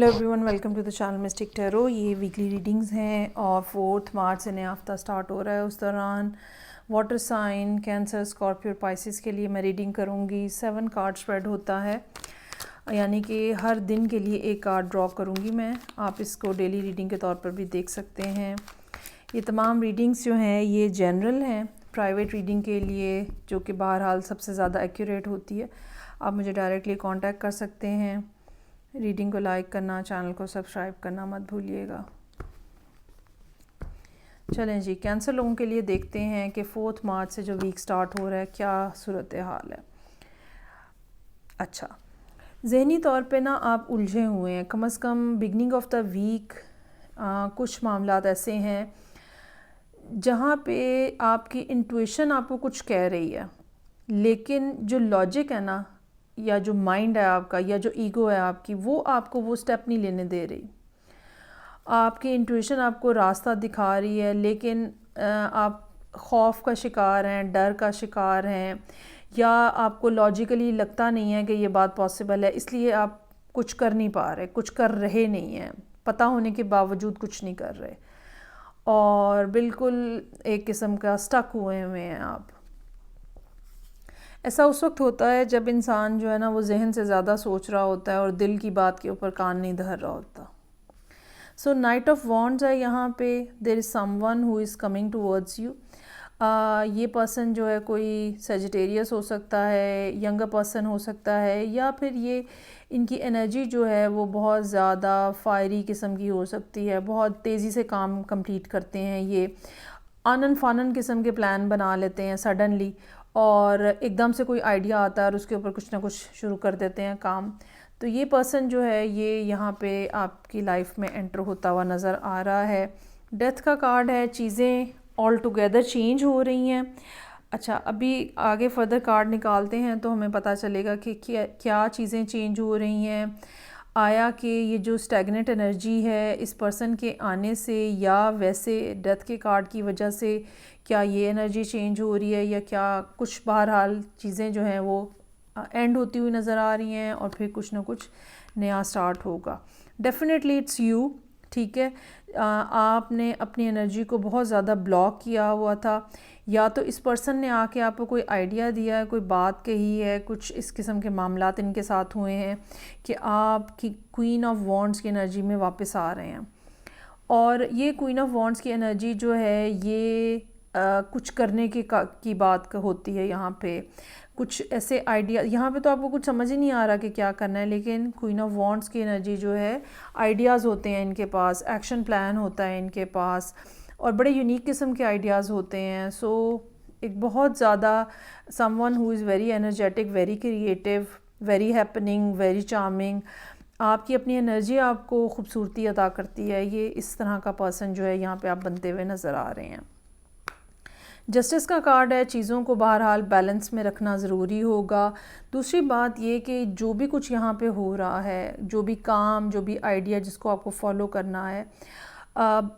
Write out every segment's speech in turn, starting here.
Hello everyone, welcome to the channel mystic tarot. ये weekly readings हैं और 4 मार्च से नया हफ्ता स्टार्ट हो रहा है। उस दौरान water sign, Cancer, Scorpio, Pisces के लिए मैं रीडिंग करूँगी। 7 कार्ड स्प्रेड होता है, यानी कि हर दिन के लिए एक कार्ड ड्रॉ करूँगी मैं। आप इसको डेली रीडिंग के तौर पर भी देख सकते हैं। ये तमाम रीडिंग्स जो हैं ये जनरल हैं, प्राइवेट रीडिंग के लिए, जो कि बहरहाल सबसे ज़्यादा एक्यूरेट होती है। आप मुझे डायरेक्टली कांटेक्ट कर सकते हैं। रीडिंग को लाइक करना, चैनल को सब्सक्राइब करना मत भूलिएगा। चलें जी, कैंसर लोगों के लिए देखते हैं कि 4 मार्च से जो वीक स्टार्ट हो रहा है क्या सूरत हाल है। अच्छा, ज़हनी तौर पे ना आप उलझे हुए हैं। कम से कम बिगनिंग ऑफ द वीक कुछ मामलात ऐसे हैं जहाँ पे आपकी इंट्यूशन आपको कुछ कह रही है, लेकिन जो लॉजिक है ना, या जो माइंड है आपका, या जो ईगो है आपकी, वो आपको वो स्टेप नहीं लेने दे रही। आपकी इंट्यूशन आपको रास्ता दिखा रही है, लेकिन आप खौफ का शिकार हैं, डर का शिकार हैं, या आपको लॉजिकली लगता नहीं है कि ये बात पॉसिबल है, इसलिए आप कुछ कर नहीं पा रहे, कुछ कर रहे नहीं हैं, पता होने के बावजूद कुछ नहीं कर रहे, और बिल्कुल एक किस्म का स्टक हुए हैं आप। ऐसा उस वक्त होता है जब इंसान जो है ना वो जहन से ज़्यादा सोच रहा होता है और दिल की बात के ऊपर कान नहीं धर रहा होता। सो नाइट ऑफ वॉन्ड्स है यहाँ पे। There is someone who is coming towards you. ये पर्सन जो है कोई सेजिटेरियस हो सकता है, यंगर पर्सन हो सकता है, या फिर ये इनकी एनर्जी जो है वो बहुत ज़्यादा फायरी किस्म की हो सकती है। बहुत तेज़ी से काम कंप्लीट करते हैं ये, आनन फानन किस्म के प्लान बना लेते हैं सडनली, और एकदम से कोई आइडिया आता है और उसके ऊपर कुछ ना कुछ शुरू कर देते हैं काम। तो ये पर्सन जो है ये यहाँ पे आपकी लाइफ में एंटर होता हुआ नज़र आ रहा है। डेथ का कार्ड है, चीज़ें ऑल टुगेदर चेंज हो रही हैं। अच्छा, अभी आगे फर्दर कार्ड निकालते हैं तो हमें पता चलेगा कि क्या चीज़ें चेंज हो रही हैं। आया कि ये जो स्टैग्नेंट एनर्जी है इस पर्सन के आने से, या वैसे डेथ के कार्ड की वजह से क्या ये एनर्जी चेंज हो रही है, या क्या कुछ बहरहाल चीज़ें जो हैं वो एंड होती हुई नज़र आ रही हैं और फिर कुछ ना कुछ नया स्टार्ट होगा। डेफिनेटली इट्स यू, ठीक है। आपने अपनी एनर्जी को बहुत ज़्यादा ब्लॉक किया हुआ था, या तो इस पर्सन ने आके आपको कोई आइडिया दिया है, कोई बात कही है, कुछ इस किस्म के मामलात इनके साथ हुए हैं कि आपकी क्वीन ऑफ वॉन्ड्स की एनर्जी में वापस आ रहे हैं। और ये क्वीन ऑफ वॉन्ड्स की एनर्जी जो है ये कुछ करने की बात होती है। यहाँ पे कुछ ऐसे आइडिया, यहाँ पे तो आपको कुछ समझ ही नहीं आ रहा कि क्या करना है, लेकिन क्वीन ऑफ वॉन्ड्स की एनर्जी जो है, आइडियाज़ होते हैं इनके पास, एक्शन प्लान होता है इनके पास, और बड़े यूनिक किस्म के आइडियाज़ होते हैं। सो एक बहुत ज़्यादा someone who is very energetic, very creative, very happening, very charming. आपकी अपनी एनर्जी आपको खूबसूरती अता करती है। ये इस तरह का पर्सन जो है यहाँ पे आप बनते हुए नज़र आ रहे हैं। जस्टिस का कार्ड है, चीज़ों को बहरहाल बैलेंस में रखना ज़रूरी होगा। दूसरी बात ये कि जो भी कुछ यहाँ पे हो रहा है, जो भी काम, जो भी आइडिया जिसको आपको फॉलो करना है,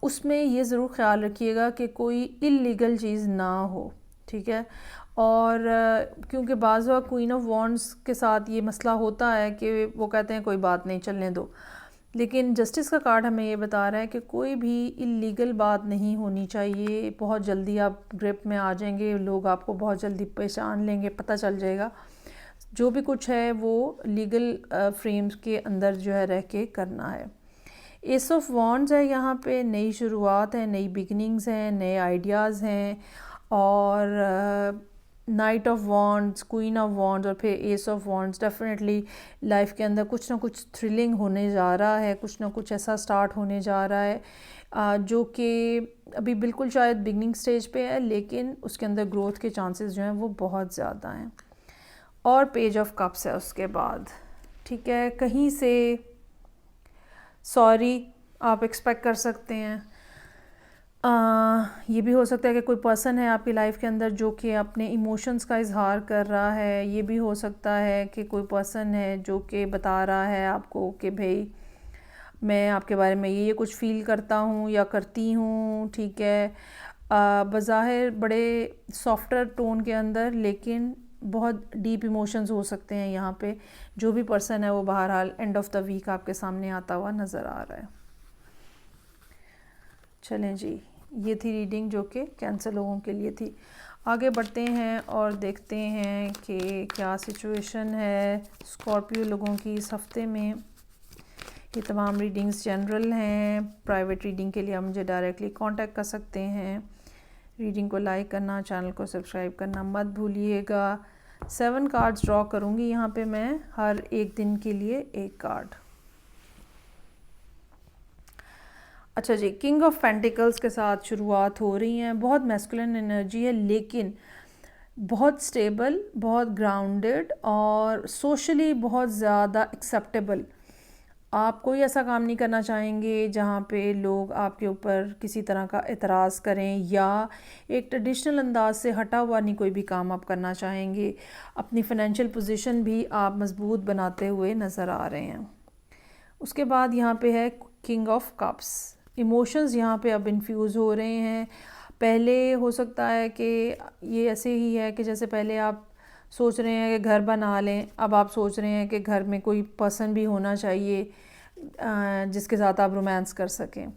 उसमें ये ज़रूर ख्याल रखिएगा कि कोई इल्लीगल चीज़ ना हो, ठीक है। और क्योंकि बाज़ वक़्त क्वीन ऑफ वॉन्ड्स के साथ ये मसला होता है कि वो कहते हैं कोई बात नहीं, चलने दो, लेकिन जस्टिस का कार्ड हमें ये बता रहा है कि कोई भी इल्लीगल बात नहीं होनी चाहिए। बहुत जल्दी आप ग्रिप में आ जाएंगे, लोग आपको बहुत जल्दी पहचान लेंगे, पता चल जाएगा। जो भी कुछ है वो लीगल फ्रेम्स के अंदर जो है रह के करना है। एस ऑफ वॉन्ड्स है यहाँ पे, नई शुरुआत है, नई बिगनिंग्स हैं, नए आइडियाज़ हैं। और night of wands, queen of wands और फिर S of wands, definitely life के अंदर कुछ ना कुछ थ्रिलिंग होने जा रहा है, कुछ ना कुछ ऐसा स्टार्ट होने जा रहा है जो कि अभी बिल्कुल शायद बिगनिंग स्टेज पे है, लेकिन उसके अंदर ग्रोथ के चांसेस जो हैं वो बहुत ज़्यादा हैं। और पेज ऑफ कप्स है उसके बाद, ठीक है। कहीं से सॉरी आप एक्सपेक्ट कर सकते हैं। ये भी हो सकता है कि कोई पर्सन है आपकी लाइफ के अंदर जो कि अपने इमोशंस का इजहार कर रहा है। ये भी हो सकता है कि कोई पर्सन है जो कि बता रहा है आपको कि भाई मैं आपके बारे में ये कुछ फ़ील करता हूँ या करती हूँ, ठीक है। बज़ाहिर बड़े सॉफ्टर टोन के अंदर, लेकिन बहुत डीप इमोशंस हो सकते हैं यहाँ पे। जो भी पर्सन है वो बहरहाल एंड ऑफ द वीक आपके सामने आता हुआ नज़र आ रहा है। चलें जी, ये थी रीडिंग जो कि कैंसर लोगों के लिए थी। आगे बढ़ते हैं और देखते हैं कि क्या सिचुएशन है स्कॉर्पियो लोगों की इस हफ्ते में। ये तमाम रीडिंग्स जनरल हैं। प्राइवेट रीडिंग के लिए आप मुझे डायरेक्टली कांटेक्ट कर सकते हैं। रीडिंग को लाइक करना, चैनल को सब्सक्राइब करना मत भूलिएगा। 7 कार्ड्स ड्रॉ करूँगी यहाँ पे मैं, हर एक दिन के लिए एक कार्ड। अच्छा जी, किंग ऑफ पेंटिकल्स के साथ शुरुआत हो रही है। बहुत मैस्कुलिन एनर्जी है, लेकिन बहुत स्टेबल, बहुत ग्राउंडेड और सोशली बहुत ज़्यादा एक्सेप्टेबल। आप कोई ऐसा काम नहीं करना चाहेंगे जहाँ पे लोग आपके ऊपर किसी तरह का एतराज़ करें, या एक ट्रेडिशनल अंदाज से हटा हुआ नहीं कोई भी काम आप करना चाहेंगे। अपनी फाइनेंशियल पोजीशन भी आप मजबूत बनाते हुए नज़र आ रहे हैं। उसके बाद यहाँ पे है किंग ऑफ कप्स। इमोशंस यहाँ पे अब इन्फ्यूज़ हो रहे हैं। पहले हो सकता है कि ये ऐसे ही है कि जैसे पहले आप सोच रहे हैं कि घर बना लें, अब आप सोच रहे हैं कि घर में कोई पर्सन भी होना चाहिए जिसके साथ आप रोमांस कर सकें।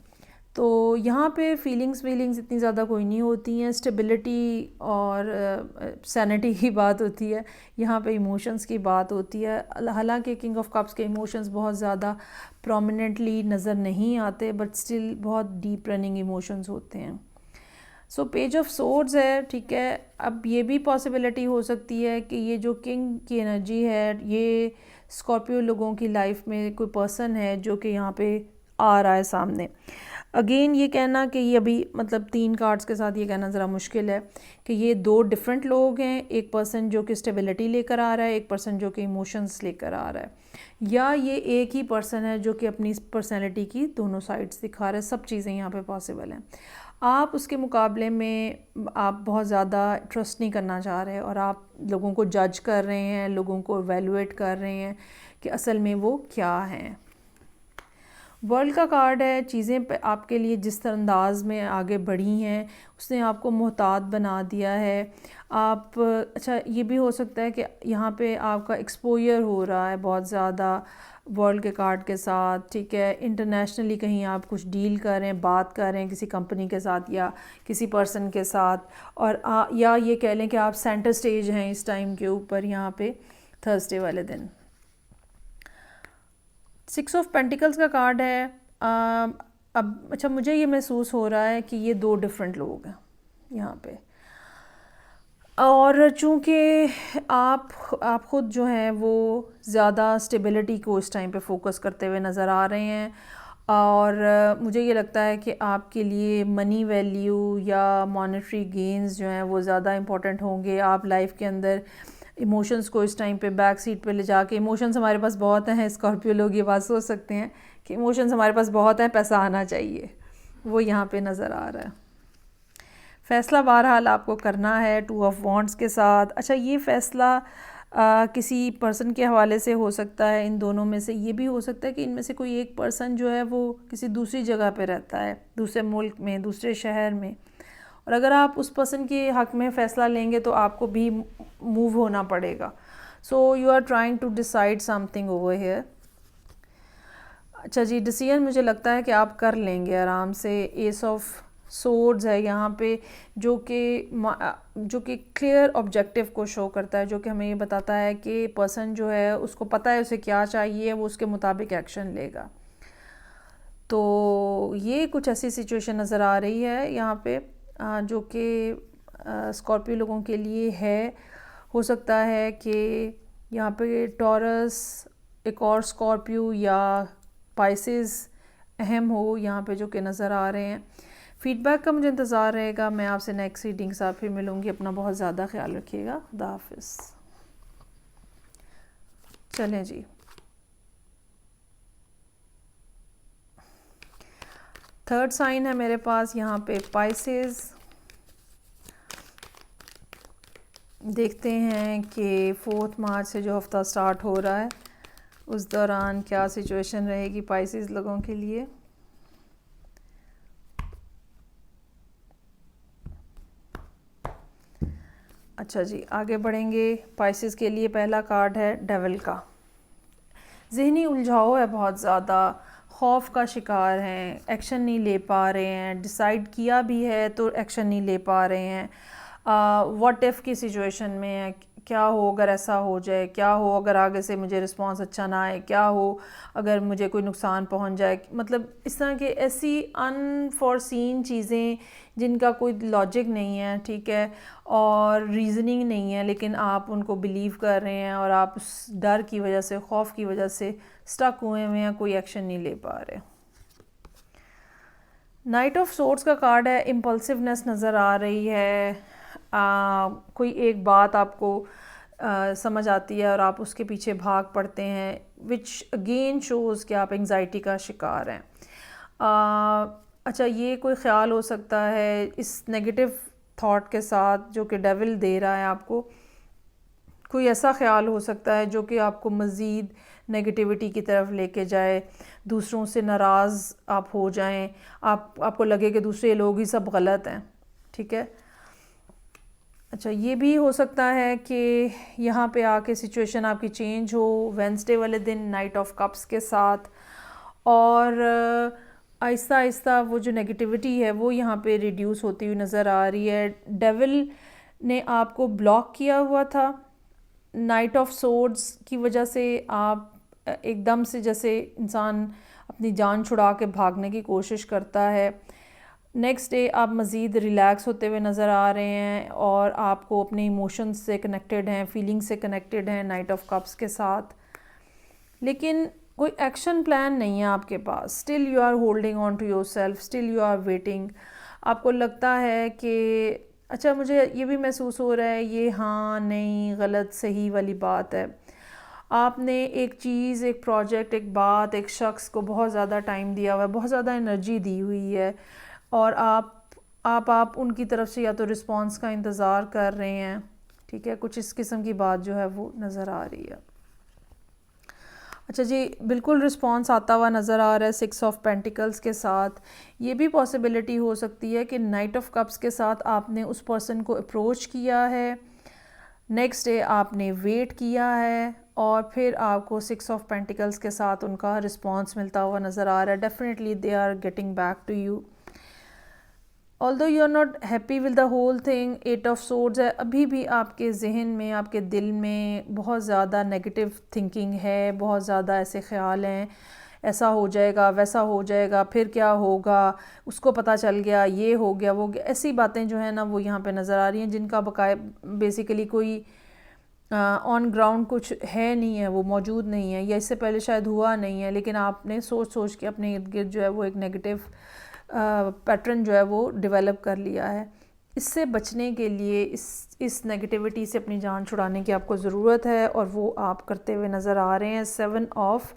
तो यहाँ पे फीलिंग्स इतनी ज़्यादा कोई नहीं होती हैं। स्टेबिलिटी और सैनिटी की बात होती है, यहाँ पे इमोशंस की बात होती है। हालांकि किंग ऑफ कप्स के इमोशंस बहुत ज़्यादा प्रोमिनेंटली नज़र नहीं आते, बट स्टिल बहुत डीप रनिंग इमोशंस होते हैं। सो पेज ऑफ सोर्ड्स है, ठीक है। अब ये भी पॉसिबिलिटी हो सकती है कि ये जो किंग की एनर्जी है, ये स्कॉर्पियो लोगों की लाइफ में कोई पर्सन है जो कि यहाँ पे आ रहा है सामने। अगेन ये कहना कि ये अभी मतलब 3 कार्ड्स के साथ ये कहना ज़रा मुश्किल है कि ये 2 डिफरेंट लोग हैं। एक पर्सन जो कि स्टेबिलिटी लेकर आ रहा है, एक पर्सन जो कि इमोशंस लेकर आ रहा है, या ये एक ही पर्सन है जो कि अपनी पर्सनैलिटी की दोनों साइड्स दिखा रहा है। सब चीज़ें यहाँ पे पॉसिबल हैं। आप उसके मुकाबले में आप बहुत ज़्यादा ट्रस्ट नहीं करना चाह रहे और आप लोगों को जज कर रहे हैं, लोगों को एवेलुएट कर रहे हैं कि असल में वो क्या हैं। वर्ल्ड का कार्ड है। चीज़ें आपके लिए जिस अंदाज में आगे बढ़ी हैं उसने आपको मोहतात बना दिया है। आप अच्छा, ये भी हो सकता है कि यहाँ पे आपका एक्सपोजर हो रहा है बहुत ज़्यादा वर्ल्ड के कार्ड के साथ, ठीक है। इंटरनेशनली कहीं आप कुछ डील कर रहे हैं, बात कर रहे हैं किसी कंपनी के साथ या किसी पर्सन के साथ, और या ये कह लें कि आप सेंटर स्टेज हैं इस टाइम के ऊपर यहाँ पे थर्सडे वाले दिन। 6 ऑफ पेंटिकल्स का कार्ड है। अब अच्छा, मुझे ये महसूस हो रहा है कि ये 2 डिफरेंट लोग हैं यहाँ पे, और चूँकि आप ख़ुद जो हैं वो ज़्यादा स्टेबिलिटी को इस टाइम पे फोकस करते हुए नज़र आ रहे हैं, और मुझे ये लगता है कि आपके लिए मनी वैल्यू या मॉनेटरी गेन्स जो हैं वो ज़्यादा इम्पोर्टेंट होंगे। आप लाइफ के अंदर इमोशंस को इस टाइम पे बैक सीट पे ले जाके, इमोशंस हमारे पास बहुत हैं, स्कॉर्पियो लोग ये बात सोच सकते हैं कि इमोशंस हमारे पास बहुत हैं, पैसा आना चाहिए, वो यहाँ पे नज़र आ रहा है। फ़ैसला बहरहाल आपको करना है 2 ऑफ वॉन्ड्स के साथ। अच्छा, ये फ़ैसला किसी पर्सन के हवाले से हो सकता है। इन दोनों में से ये भी हो सकता है कि इनमें से कोई एक पर्सन जो है वो किसी दूसरी जगह पे रहता है, दूसरे मुल्क में, दूसरे शहर में, और अगर आप उस पर्सन के हक़ में फ़ैसला लेंगे तो आपको भी मूव होना पड़ेगा। So you are trying to decide something over here. अच्छा जी, डिसीजन मुझे लगता है कि आप कर लेंगे आराम से। एस ऑफ सोर्ड्स है यहाँ पे, जो कि क्लियर ऑब्जेक्टिव को शो करता है, जो कि हमें ये बताता है कि पर्सन जो है उसको पता है उसे क्या चाहिए, वो उसके मुताबिक एक्शन लेगा। तो ये कुछ ऐसी सिचुएशन नज़र आ रही है यहाँ पे जो कि स्कॉर्पियो लोगों के लिए है। हो सकता है कि यहाँ पे टॉरस, एक और स्कॉर्पियो या पाइसेस अहम हो यहाँ पे जो कि नज़र आ रहे हैं। फीडबैक का मुझे इंतज़ार रहेगा। मैं आपसे नेक्स्ट रीडिंग के साथ फिर मिलूँगी। अपना बहुत ज़्यादा ख्याल रखिएगा। खुदा हाफिज़। चलें जी, थर्ड साइन है मेरे पास यहाँ पे पाइसेस। देखते हैं कि 4 मार्च से जो हफ्ता स्टार्ट हो रहा है उस दौरान क्या सिचुएशन रहेगी पाइसेस लोगों के लिए। अच्छा जी, आगे बढ़ेंगे। पाइसेस के लिए पहला कार्ड है डेविल का। ज़हनी उलझाव है बहुत ज़्यादा, खौफ का शिकार हैं, एक्शन नहीं ले पा रहे हैं, डिसाइड किया भी है तो एक्शन नहीं ले पा रहे हैं। व्हाट इफ़ की सिचुएशन में है, क्या हो अगर ऐसा हो जाए, क्या हो अगर आगे से मुझे रिस्पांस अच्छा ना आए, क्या हो अगर मुझे कोई नुकसान पहुंच जाए। मतलब इस तरह के ऐसी अनफॉरसीन चीज़ें जिनका कोई लॉजिक नहीं है, ठीक है, और रीज़निंग नहीं है, लेकिन आप उनको बिलीव कर रहे हैं और आप उस डर की वजह से, खौफ की वजह से स्टक हुए हुए हैं, कोई एक्शन नहीं ले पा रहे। नाइट ऑफ सोर्ड्स का कार्ड है। इम्पल्सिवनेस नज़र आ रही है। कोई एक बात आपको समझ आती है और आप उसके पीछे भाग पड़ते हैं, विच अगेन शोज़ कि आप एंग्जाइटी का शिकार हैं। अच्छा, ये कोई ख़्याल हो सकता है इस नेगेटिव थॉट के साथ जो कि डेविल दे रहा है आपको, कोई ऐसा ख्याल हो सकता है जो कि आपको मज़ीद नेगेटिविटी की तरफ लेके जाए, दूसरों से नाराज़ आप हो जाएं, आपको लगे कि दूसरे लोग ही सब गलत हैं, ठीक है। अच्छा, ये भी हो सकता है कि यहाँ पे आके सिचुएशन आपकी चेंज हो वेंसडे वाले दिन नाइट ऑफ कप्स के साथ, और आहिस्ता आहिस्ता वो जो नेगेटिविटी है वो यहाँ पे रिड्यूस होती हुई नज़र आ रही है। डेविल ने आपको ब्लॉक किया हुआ था, नाइट ऑफ सोर्ड्स की वजह से आप एकदम से जैसे इंसान अपनी जान छुड़ा के भागने की कोशिश करता है। नेक्स्ट डे आप मज़ीद रिलैक्स होते हुए नज़र आ रहे हैं और आपको अपने इमोशंस से कनेक्टेड हैं, फीलिंग से कनेक्टेड हैं नाइट ऑफ कप्स के साथ, लेकिन कोई एक्शन प्लान नहीं है आपके पास। Still you are holding on to yourself, still you are waiting. आपको लगता है कि अच्छा, मुझे ये भी महसूस हो रहा है ये हाँ नहीं गलत सही वाली बात है। आपने एक चीज़, एक प्रोजेक्ट, एक बात, एक शख्स को बहुत ज़्यादा टाइम दिया हुआ है, बहुत ज़्यादा एनर्जी दी हुई है, और आप उनकी तरफ से या तो रिस्पांस का इंतज़ार कर रहे हैं, ठीक है, कुछ इस किस्म की बात जो है वो नज़र आ रही है। अच्छा जी, बिल्कुल रिस्पांस आता हुआ नज़र आ रहा है 6 ऑफ पेंटिकल्स के साथ। ये भी पॉसिबिलिटी हो सकती है कि नाइट ऑफ कप्स के साथ आपने उस पर्सन को अप्रोच किया है, नेक्स्ट डे आपने वेट किया है और फिर आपको 6 ऑफ पेंटिकल्स के साथ उनका रिस्पांस मिलता हुआ नज़र आ रहा है। Definitely they are getting back to you, although you are not happy with the whole thing. 8 of swords है, अभी भी आपके जहन में, आपके दिल में बहुत ज़्यादा नेगेटिव थिंकिंग है, बहुत ज़्यादा ऐसे ख्याल हैं ऐसा हो जाएगा, वैसा हो जाएगा, फिर क्या होगा, उसको पता चल गया, ये हो गया, वो गया, ऐसी बातें जो है ना वो यहाँ पे नज़र आ रही हैं जिनका बकाया बेसिकली कोई ऑन ग्राउंड कुछ है नहीं है, वो मौजूद नहीं है, या इससे पहले शायद हुआ नहीं है, लेकिन आपने सोच सोच के अपने इर्द गिर्द जो है वो एक नेगेटिव पैटर्न जो है वो डेवलप कर लिया है। इससे बचने के लिए, इस नेगेटिविटी से अपनी जान छुड़ाने की आपको ज़रूरत है और वो आप करते हुए नज़र आ रहे हैं 7 ऑफ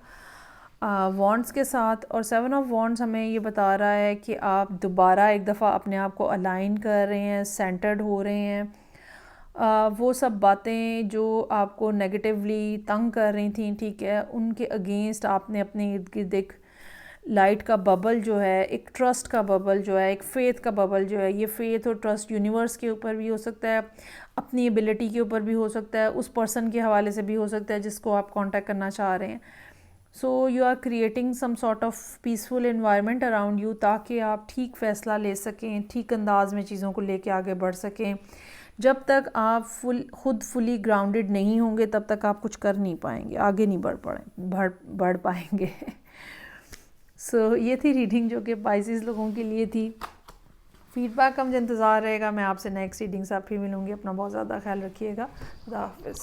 वॉन्ड्स के साथ। और 7 ऑफ वॉन्ड्स हमें ये बता रहा है कि आप दोबारा एक दफ़ा अपने आप को अलाइन कर रहे हैं, सेंटर्ड हो रहे हैं। वो सब बातें जो आपको नेगेटिवली तंग कर रही थी, ठीक है, उनके अगेंस्ट आपने अपने इर्द गिर्द एक लाइट का बबल जो है, एक ट्रस्ट का बबल जो है, एक फ़ेथ का बबल जो है, ये फ़ेथ और ट्रस्ट यूनिवर्स के ऊपर भी हो सकता है, अपनी एबिलिटी के ऊपर भी हो सकता है, उस पर्सन के हवाले से भी हो सकता है जिसको आप कांटेक्ट करना चाह रहे हैं। So you are creating some sort of peaceful environment around you, ताकि आप ठीक फ़ैसला ले सकें, ठीक अंदाज में चीज़ों को लेके आगे बढ़ सकें। जब तक आप खुद फुली ग्राउंडेड नहीं होंगे तब तक आप कुछ कर नहीं पाएंगे, आगे नहीं बढ़ पाएंगे। सो ये थी रीडिंग जो कि पाइसेस लोगों के लिए थी। फीडबैक का मुझे इंतज़ार रहेगा। मैं आपसे नेक्स्ट रीडिंग से फिर मिलूँगी। अपना बहुत ज़्यादा ख्याल रखिएगा। खुदा हाफिज़।